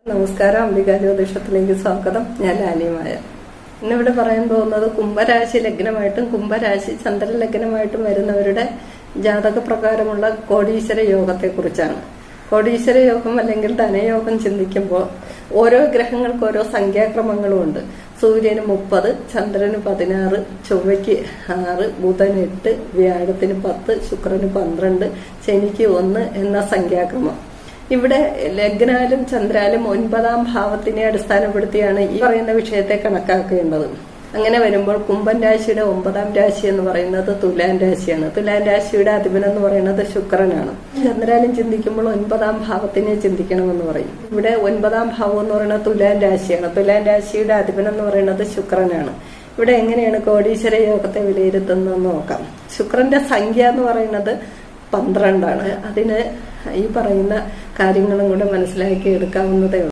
നമസ്കാരം, അംബിക ജ്യോതിഷത്തിലേക്ക് സ്വാഗതം. ഞാൻ ലാലിമായ. ഇന്നിവിടെ പറയാൻ പോകുന്നത് കുംഭരാശി ലഗ്നമായിട്ടും കുംഭരാശി ചന്ദ്രലഗ്നമായിട്ടും വരുന്നവരുടെ ജാതക പ്രകാരമുള്ള കോടീശ്വര യോഗത്തെ കുറിച്ചാണ്. കോടീശ്വര യോഗം അല്ലെങ്കിൽ ധനയോഗം ചിന്തിക്കുമ്പോൾ ഓരോ ഗ്രഹങ്ങൾക്ക് ഓരോ സംഖ്യാക്രമങ്ങളും ഉണ്ട്. സൂര്യന് 30, ചന്ദ്രന് 16, ചൊവ്വയ്ക്ക് 6, ബുധന് 8, വ്യാഴത്തിന് 10, ശുക്രന് 12, ശനിക്ക് 1 എന്ന സംഖ്യാക്രമം. ഇവിടെ ലഗ്നാലും ചന്ദ്രാലും 9ാം ഭാവത്തിനെ അടിസ്ഥാനപ്പെടുത്തിയാണ് ഈ പറയുന്ന വിഷയത്തെ കണക്കാക്കേണ്ടത്. അങ്ങനെ വരുമ്പോൾ കുംഭൻ രാശിയുടെ 9ാം രാശി എന്ന് പറയുന്നത് തുലാൻ രാശിയാണ്. തുലാൻ രാശിയുടെ അധിപൻ എന്ന് പറയുന്നത് ശുക്രനാണ്. ചന്ദ്രാലും ചിന്തിക്കുമ്പോൾ 9ാം ഭാവത്തിനെ ചിന്തിക്കണമെന്ന് പറയും. ഇവിടെ 9ാം ഭാവം എന്ന് പറയുന്നത് തുലാൻ രാശിയാണ്. തുലാൻ രാശിയുടെ അധിപൻ എന്ന് പറയുന്നത് ശുക്രനാണ്. ഇവിടെ എങ്ങനെയാണ് കോടീശ്വര യോഗത്തെ വിലയിരുത്തുന്നതെന്ന് നോക്കാം. ശുക്രന്റെ സംഖ്യ എന്ന് പറയുന്നത് 12 ആണ്. അതിന് ഈ പറയുന്ന കാര്യങ്ങളും കൂടെ മനസ്സിലാക്കി എടുക്കാവുന്നതേ ഉള്ളൂ.